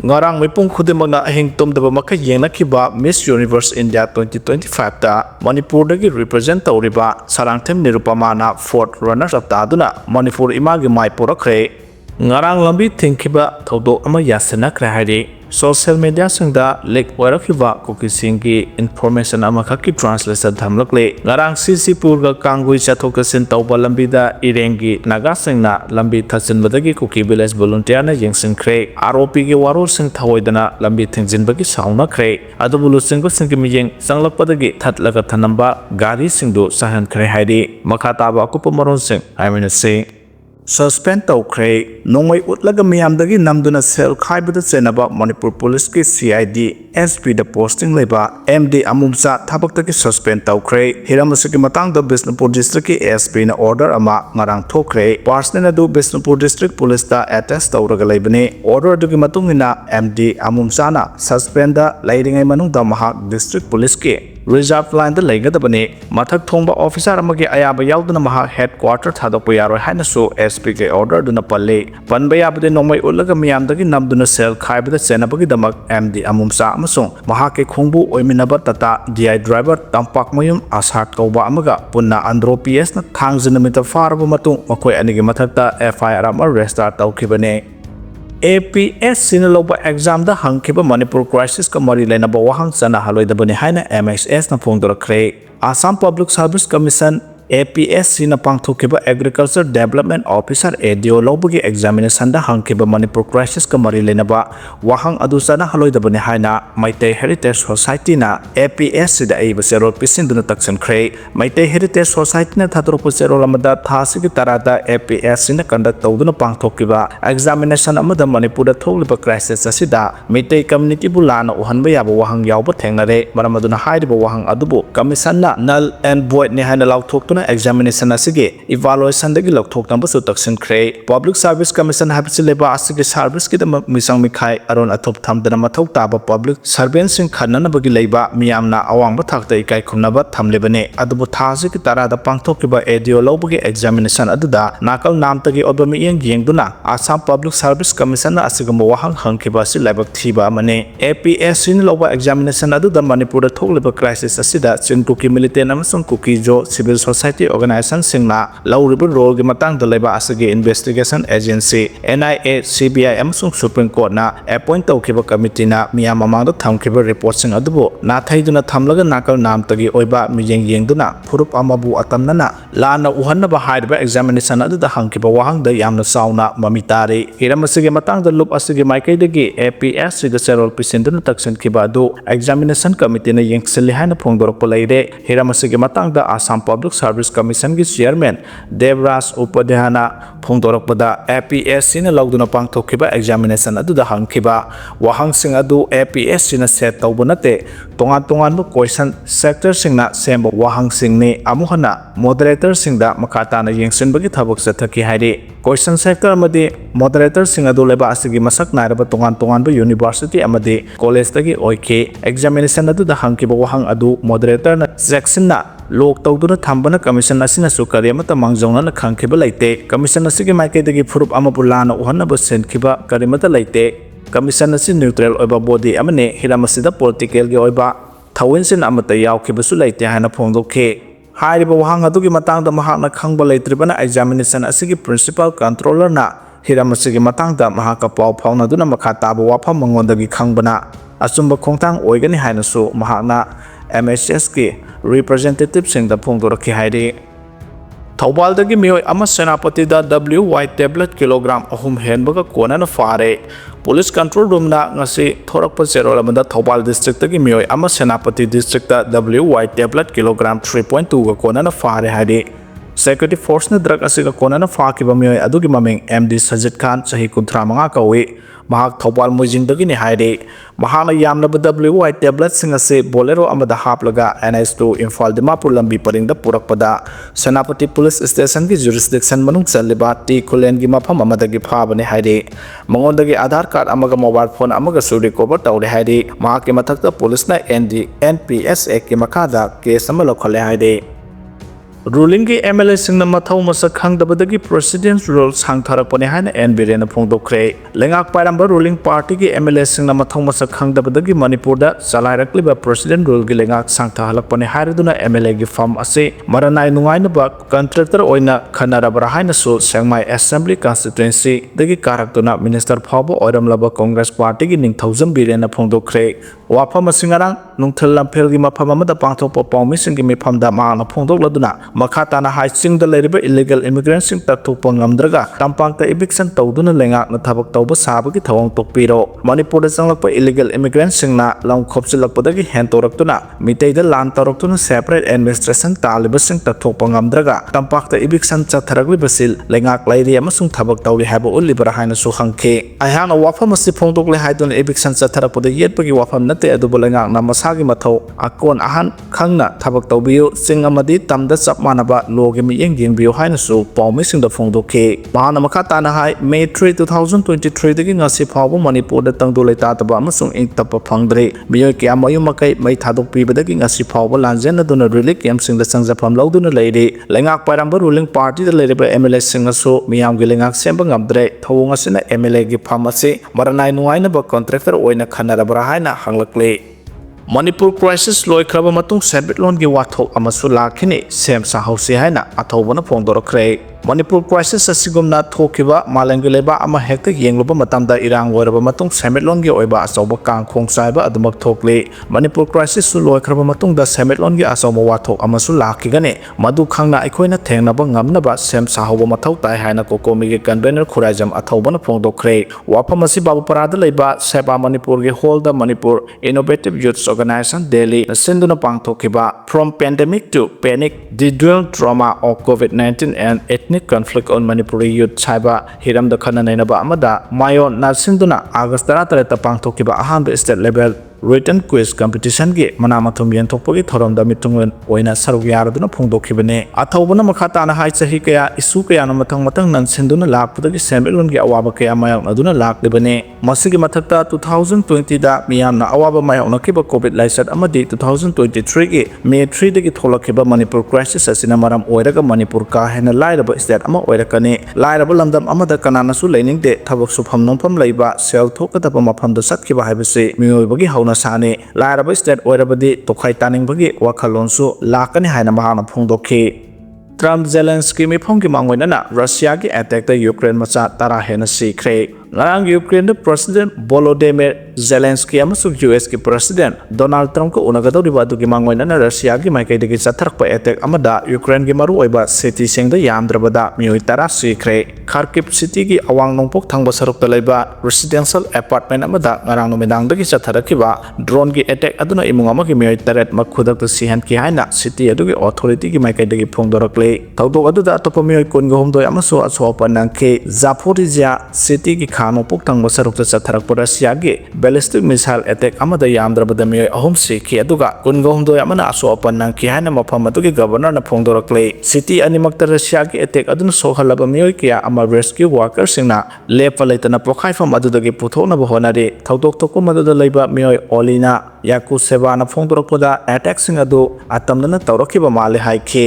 ngarang mipung khudimagna ahing tumdaba makha yengnakhiba Miss Universe India 2025 ta Manipur dagi represent tawriba sarangthem Nirupama na 4th runners up ta aduna Manipur imagi mai porakre ngarang lambi thingkiba thodo ama yasanakre hairi social media singda lek warakhiba Kuki singi information ama khaki translation thamlakle ngarang CC purga kangui chathokasin tawba lambi da irengi naga singna lambi thachinbadagi Kuki village volunteer na yengsinkre ROP gi warol sing thawoidana lambi thingjinbagi saunakre adubulu singko singi miyeng sanglakpadagi thatlaga thanamba gari singdu sahan khre haidi makhataba akupa maron sing se suspend tawkre nongmai utlaga miyamdagi namduna sel khaibada chenaba Manipur police ki CID SP da posting leba MD amumsa thabaktagi suspend tawkre hiramasaki matangda Bisnupur district ki SP na order ama ngarang thokre personal adu Bisnupur district police da attest tawraga leibane order adu ki matungina MD amumsa na suspend da lairingai manungda mahak district police ki reserve line da leigadabane mathak thongba officer amagi ayaba yauduna mahak headquarter thadokpa yaroi haina so SP ke order duna palle panba yabade nongmai ulaga miyamdagi namduna sel khaibada chenabagi damak MD amumsa amasung mahak ke khongbu oiminaba tata DI driver tampak mayum ashat kauba amaga punna andro PS na thangjina mita farba matung makoi anigi mathakta FIR ama restart tawkhibane APS sinaloba exam da hangkiba Manipur crisis ka mari lenaba wahang sana haloidabani haina MSS na phongdorakre Assam Public Service Commission APS sina pangthokiba Agriculture Development Officer ADO lobagi examination da hangkiba Manipur crisis ka mari lenaba wahang adu sana haloidabani haina Maitei Heritage Society na APS sida aiba serol pisinduna taksan khre Maitei Heritage Society na thatropu serol amada thasigi tarada APS sina conduct tawduna pangthokiba examination amada Manipur da tholiba crisis asida Maitei community bulana uhanba yaba wahang yawba thengnare maramaduna hairiba wahang adubu commission na null and void ni haina lauthok examination asige evaluation dagi lokthok namba su taksin khre Public Service Commission habisi leba asige service ki dama misang mikhai aron athop thamdana mathok taba public servant sing khanna bagi leiba miyamna awang ba thakta ikai khumnaba thamlebane adubu thasi ki tarada pangthok ki ba ADO lobagi examination aduda nakal namtagi oba mi yengduna Assam Public Service Commission na asigamba wahang hangkiba si lebak thiba mane APS sin loba examination aduda Manipur da thokleba crisis asida Kuki militant amasung Kuki jo civil society organization singna lawriba role gi matang da leba asagi investigation agency NIA CBI amasung Supreme Court na appoint tawkhiba committee na miyam mamang da thamkhiba report sing adubo na thaiduna thamlaga nakal nam tagi oiba miyeng yengduna phurup amabu atamnana lana uhanna ba hairiba examination adu da hangkiba wahang da yamna sauna mamitari hiramasigi matang da loop asigi maikai dagi APS siga serol pisinduna taksin khiba adu examination committee na yengsili haina phongdorok leire hiramasigi matang da Assam Public Service Commission ki chairman Devraj Upadhyayana phongdorokpada APS sina lawduna pangthokiba examination adu da hangkiba wahang sing adu APS sina set tawbunate tongan bu question sector singna semba wahang singni amuhana moderator singda makata na yengsinbagi thabak sathaki hairi question sector amadi moderator sing adu leba asigi masak nairaba tongan bu university amadi college tagi oike examination adu da hangkiba wahang adu moderator na section na lok tawduna thambana commission asina sukari amata mangjongna na khangkhiba leite commission asigi maikai dagi phurup amapulana uhanna ba senkhiba karimata leite commission asi neutral oiba body amane hiramasida political gi oiba thawinsin amata yaukhibasu leite hana phongdokhe hairiba wahang adugi matangda mahakna khangba leitribana examination asigi principal controller na hiramasigi matangda mahaka paw phawna duna makha taba wafam mangondagi khangbana asumba khongtang oigani hainasu mahakna MSS ki representative sing da phongdorakhi hairi Thawbal dagi miyoi ama senapati da WY tablet kilogram ahum henbaga kona na phare police control room na ngasi thorakpa zero amada Thawbal district dagi miyoi ama senapati district da WY tablet kilogram 3.2 ga kona na phare hairi security force na drug asiga kona na phakiba miyoi adugi maming MD Sajid Khan chahi 35 kawi mahak Thawbal mujing dagi ni hairi mahana yamna WY tablet singa se bolero amada haplaga NS2 Imphal Dimapur lambi paring da purakpada Senapati police station ki jurisdiction manung chaliba T Kulen gi mafam amadagi phabane hairi mangondagi Aadhaar card amaga mobile phone amaga su recover tawre hairi mahak ki mathakta police na NPS Act ki makada case ama lokhale hairi ruling ki MLA singna mathau masa khangdabadagi president rule sangtharakpani haina NBR na phongdokre lengak pairamba ruling party ki MLA singna mathau masa khangdabadagi Manipur da salairakliba president rule gi lengak sangthahalakpani hairaduna MLA gi farm ase maranai nungaina ba contractor oina khanarabra haina su Sengmai Assembly constituency dagi karaktuna minister phawbo oiramlaba Congress party gi ningthaujam bire na phongdokre wafam asingarang nungthal lamphel gi mafam amada pangthokpa pawmi sing gi mifam da ma na phongdokladuna makhatana haising da leriba illegal immigrants sing takthokpa ngamdraga tampangta eviction tawduna lengak na thabak tawba sabagi thawang tokpiro Manipur da changlakpa illegal immigrants sing na lam khopsilakpadagi hentoraktuna mitei da lan tawraktuna separate administration taliba sing takthokpa ngamdraga tampakta eviction chatharagli basil lengak lairi amasung thabak tawri haba ulibara haina su hangke ayhana wafam asi phongdokle haiduna eviction chatharakpada yetpagi wafam nate adubu lengak na masagi mathau akon ahan khangna thabak tawbiu sing amadi tamda manaba logi mi yeng biu haina su pawmi sing da phongdoke bahana makhatana hai May 3 2023 dagi ngasi phawbo Manipur da tangdu leita taba amasung ingtapa phangdre miyoi kya mayu makai mai thadok pibadagi ngasi phawbo lanjen aduna relic yam sing da sangjapam lauduna leire lengak pairamba ruling party da leiriba MLA sing asu miyam gi lengak semba ngamdre thawung asina MLA gi phamase maranai nuaina ba contractor oina khanarabra haina hanglakle Manipur crisis loikraba matung sebetlon gi wathok amasu lakhini sem sahausi haina athobana phongdorakre Manipur crisis asigumna thokiba malangi leba ama hekta yengloba matamda irang waraba matung semetlon gi oiba asoba kangkhong saiba adumak thokle Manipur crisis su loikraba matung da semetlon gi asoma wathok amasu lakhigane madu khangna aikoina thengnaba ngamnaba sem sahoba mathau tai haina kokomi gi convener khurajam athobana phongdokre wafamasi babu parada leba seba Manipur gi holda Manipur Innovative Youth Organization Delhi sinduna pangthokiba from pandemic to panic the dual trauma of COVID-19 and ethnic conflict on Manipuri youth chaiba hiram da khana nainaba amada mayo nasinduna August 13 ta pangthokiba ahanba state level written quiz competition gi manamathum yenthokpagi thorom da mitungun oina saruk yaraduna phongdokhibane athawbana makhatana hai chahi kaya isu kaya na mathang nan sinduna lakpudagi semelun gi awaba kaya mayak aduna laklibane masigi mathakta 2020 da miyamna awaba mayak nakiba covid laisat amadi 2023 gi May 3 dagi tholakhiba Manipur crisis asina maram oiraga Manipur ka hena lairaba state ama oirakane lairaba lamdam amada kanana su lening de thabak su pham nongpham leiba sel thokadaba mafam da satkhiba haibase miyoibagi hauna sane lairaba state oirabadi tokhai taning bagi wakhalonsu lakani haina mahana phongdokhi Trump Zelensky mifongki mangoina Russia gi attack da Ukraine macha tara hena sikre ngarang Ukraine da President Volodymyr Zelensky amasuk US ki President Donald Trump ko unagadaw riba du gi mangoina Russia gi maikai degi chatharakpa attack amada Ukraine gi maru oiba city singda yamdrabada miyoi tara sikre Kharkiv city gi awang nongpok thangba sarukta leiba residential apartment amada ngarang nomidang dagi chatharakiba drone gi attack aduna imung amagi miyoi taret makhudak da sihan ki haina city adu gi authority gi maikai degi phongdorakle tawdok aduda atopa miyoi kungo homdoi amasu asopa nangke Zaporizhia city gi khano pok thangba sarukta chatharakpa Russia gi ballistic missile attack amada yamdrabada miyoi ahum sikhi aduga kungo homdoi amana asopa nangki haina mafam adugi governor na phongdorakle city animakta Russia gi attack aduna sohalaba miyoi kya ama rescue workers singna lepa leitana pokhaifam adudagi puthona bahonari tawdok thokko maduda leiba miyoi Olina Yakuseva na phongdorakpada attack sing adu atamdana tawrakiba male haikhe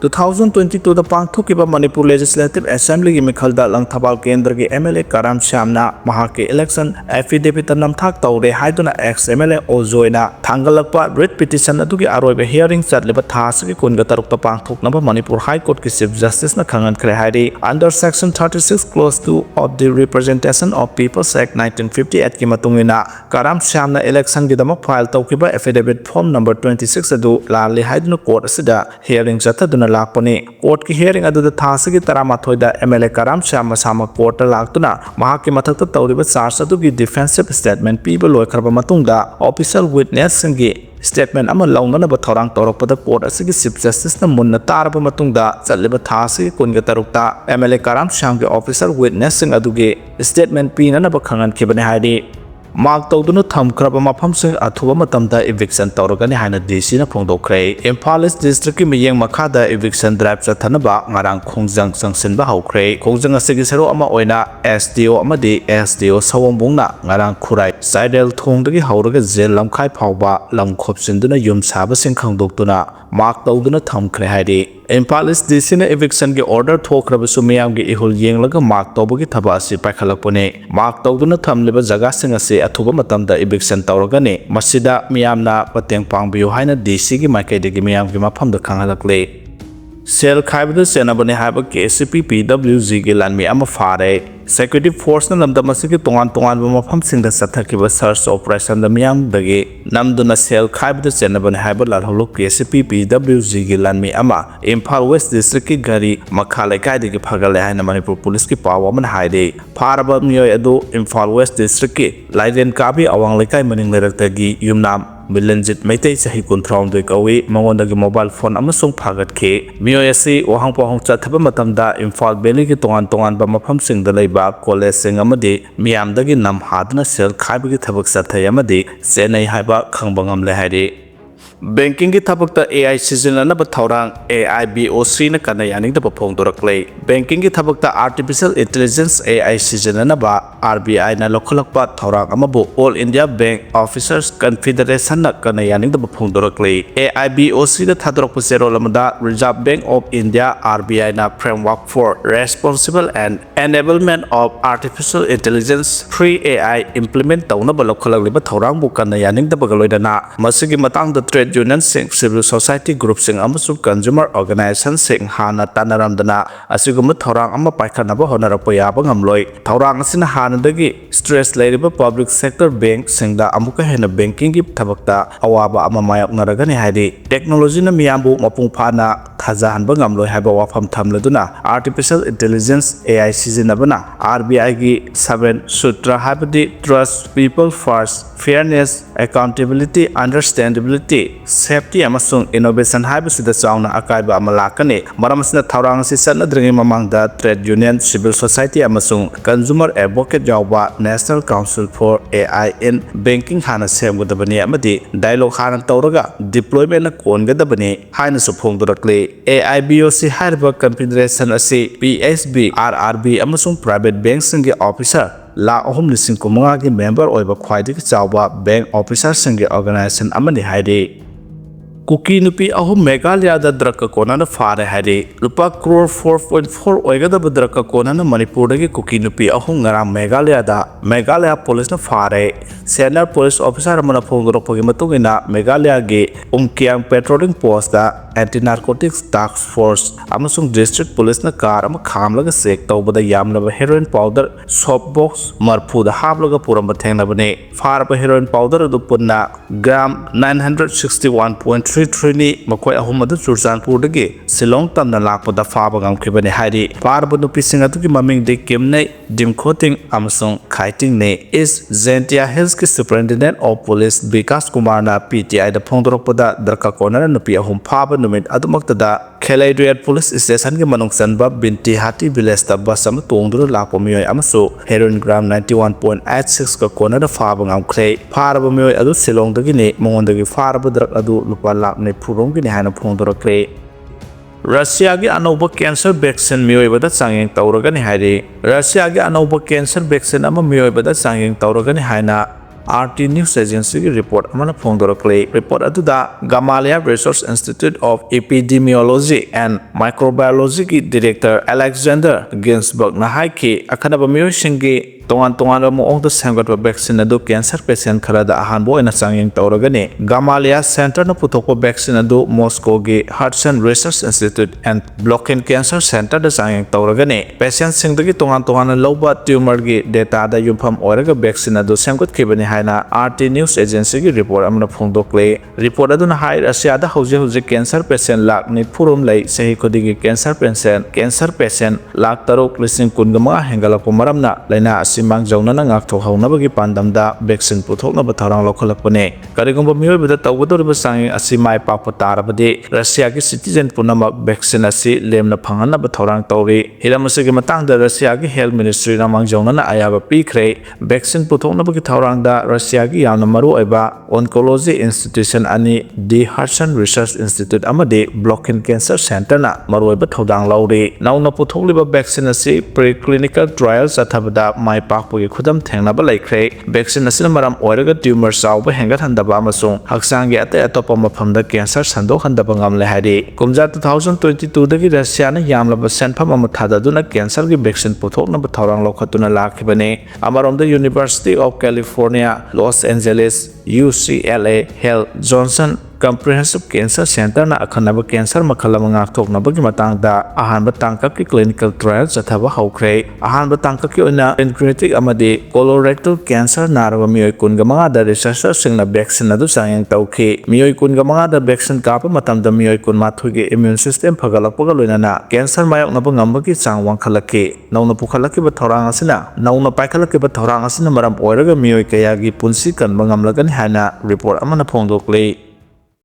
2022 da pangthokiba Manipur Legislative Assembly gi mikhalda langthabal kendra gi MLA Karam Shamna mahake election affidavit namthak tawre haiduna ex MLA Ozoina thangalakpa writ petition adugi aroiba hearing chatleba thasagi kunga tarukta pangthoknaba Manipur High Court ki Chief Justice na khangan khre hairi under section 36 clause 2 of the Representation of People's Act 1958 ki matungina Karam Shamna election gi damak file tawkiba affidavit form number 26 adu lali haiduna court asida hearing chataduna lakpani court ki hearing adu thasagi taramathoi da MLA Karam Shamma sama court laktuna mahaki mathakta tawriba charge adu gi defensive statement piba loikraba matungda official witness singi statement ama launana ba thorang toroppada court asigi Chief Justice na munna taraba matungda chaliba thasagi kunga tarukta MLA Karam Sham gi official witness sing adu gi statement pina na ba khangan khibane haidi mark tawduna thamkraba mafamsing athuba matamda eviction tawragani haina DC na phongdokre Imphal East District ki miyeng makhada eviction drive chathanaba ngarang khongjang sangsinba haukre khongjang asigi sero ama oina SDO amadi SDO sawongbungna ngarang khurai Sidel thongdagi hauraga jail lamkhai phawba lamkhopsinduna yum saba sing khangdoktuna mark tawduna thamkhre haidi Imphal East DC na eviction ge order thokrabasu miyam ge ihul yenglaga mark tawbagi thaba asi paikhalakpone mark tawduna thamliba jaga sing ase athuba matamda eviction tawragane masida miyamna pateng pangbiyu haina DC gi maikaidagi miyam gi mafamda khanghalakle Sel Khaibada Senabane Haba KCP PWG gi lanmi ama phare Security Force na namda masigi tongan mafam singda sathakiba search operation da miyam dagi namduna Sel Khaibada Senabane Haba lalholo KCP PWG gi lanmi ama Imphal West District ki gari makhalai kaidagi phagale haina Manipur Police ki pawa man haide pharaba miyoy adu Imphal West District ki Laiden kabi awang lekai maning leraktagi yumnam Milanjit Maitei Sahi Kuntraum Doi Kawi Mangondagi mobile phone amasung phagat ke miyoyasi wahang pohong chathaba matamda Imphal Valley ki tongan ba mafam singda leiba college sing amadi miyamdagi nam hadna Sel Khaibagi thabak sathai amadi senai haiba khangbangam le haide Banking ki thabakta AI seasonana ba thaurang AIBOC na kana yaning da phong dorakle Banking ki thabakta Artificial Intelligence AI seasonana ba RBI na lokholakpa thaurang amabu All India Bank Officers Confederation na kana yaning da phong dorakle AIBOC da thadorok pusero lamada Reserve Bank of India RBI na framework for responsible and enablement of artificial intelligence free AI implement tawna ba lokholak liba thaurang bu kana yaning da bagaloidana masigi matang da trade union sing civil society group sing amasung consumer organization sing hana tanaramdana asigum thorang ama paikhanaba honarapya yaba ngamloi thorang asina hanadagi stress leiriba public sector bank singda amuka hena banking gi thabakta awaba ama mayok naragani haidi technology na miyambu mapung phana thajahanba ngamloi haiba wafam thamladuna artificial intelligence AI sizinabana RBI gi 7 sutra habdi trust people first fairness accountability understandability safety amasung innovation haibasida chauna akaiba amalakane maramasina thaurang si sanadringi mamangda trade union civil society amasung consumer advocate jawba national council for AI in banking hana semgodabani amadi dialogue hana tawraga deployment na kongadabani haina suphong dorakle AIBOC harba confederation asi PSB RRB amasung private banks singi officer la ahum lising kumanga ki member oiba khwaidiki chawba bank officer singi organization amani haide Kuki nupi ahum Meghalaya da draka kona na phare haide rupa crore 4.4 oigada draka kona na Manipur dagi Kuki nupi ahum ngara Meghalaya police na phare senior police officer amana phongro phogi matungina Meghalaya ge Umkiang patrolling post da anti-narcotics task force amasung district police na car ama khamlaga sek tawbada yamlaba heroin powder soft box marphu da hablaga puramba thengnabane farba heroin powder adu punna gram 961.33 ni makoi ahum adu Churchandpur dagi Silong tamna lakpada faba gamkhibane haidi farba nupi singa tu ki maming de kimnai dimkhoting amasung khaiting ne is Zentia Hills ki superintendent of police Vikas Kumar na PTI da phongdorokpada darka kona nupi ahum faba numit adumaktada Kelaidriat police station ki manung sanba binti hati village ta basam tongdur lakpo miyoy amasu heroin gram 91.86 ka kona da faba ngamkhle faraba miyoy adu Silong dagi ne mongondagi faraba drak adu lupa lak ne phurong ki ne hana phongdorakle Russia gi anauba cancer vaccine miyoy bada changeng tawragani haide Russia gi anauba cancer vaccine ama miyoy bada changeng tawragani haina RT News Agency ki report amana phongdorakle report aduda Gamaleya Research Institute of Epidemiology and Microbiology ki director Alexander Ginsberg na haiki akhanaba miyoy singi tongan mo the sangat vaccine adu cancer patient kharada ahan bo ina changeng tawragani Gamaleya Center na puthokpa vaccine adu Moscow gi Hudson Research Institute and Blockchain Cancer Center da changeng tawragani patient singdagi tongan loba tumor gi data da yumpham oiraga vaccine adu samgot khibani haina RT News Agency ki report amna phongdokle report adu na hai Russia da hoje cancer patient lak ni phurum lai sahi kodigi cancer patient lak tarok lising kungama hengalako maramna laina simang jauna na ngak thok hauna bagi pandamda vaccine puthokna ba tharang lokholakpane karigomba miyoy bida tawgodor ba sangi asimai pakpa tarabade Russia ki citizen punama vaccine asi lemna phangana ba tharang tawri hiramase gi matang da Russia ki health ministry na mang jauna na ayaba pikre vaccine puthokna bagi tharang da Russia gi yamna maru aiba oncology institution ani the Hudson Research Institute amade Blockchain Cancer Center na maru aiba thodang lauri nauna puthokliba vaccine asi preclinical trials athabada mai पाकपगी खुदम थेंगनाबा लेख्रे vaccine असina maram oiraga tumor chawba hengathandaba amasung haksangi atai atopa mafamda cancer sandokhandaba ngamle hari kumja 2022 dagi Russia na yamlaba senpham ama thadaduna cancer gi vaccine puthoknaba thorang lokhatuna lakhibane amaromda University of California Los Angeles UCLA Health Johnson Comprehensive Cancer Center na akhanaba cancer makhalama ngakthoknabagi matangda ahanba tangkakki clinical trial chathaba haukhre ahanba tangkakki oina pancreatic amadi colorectal cancer naraba miyoi kunga manga da researcher singna vaccine adu sangyang tawkhi miyoi kunga manga da vaccine kapa matamda miyoi kun mathugi immune system phagalakpaga loinana cancer mayoknaba ngambagi chang wangkhalakki nauna pukhalakki ba thorang asina nauna paikhalakki ba thorang asina maram oiraga miyoi kayagi punsi kanba ngamlagani hana report amana phongdokle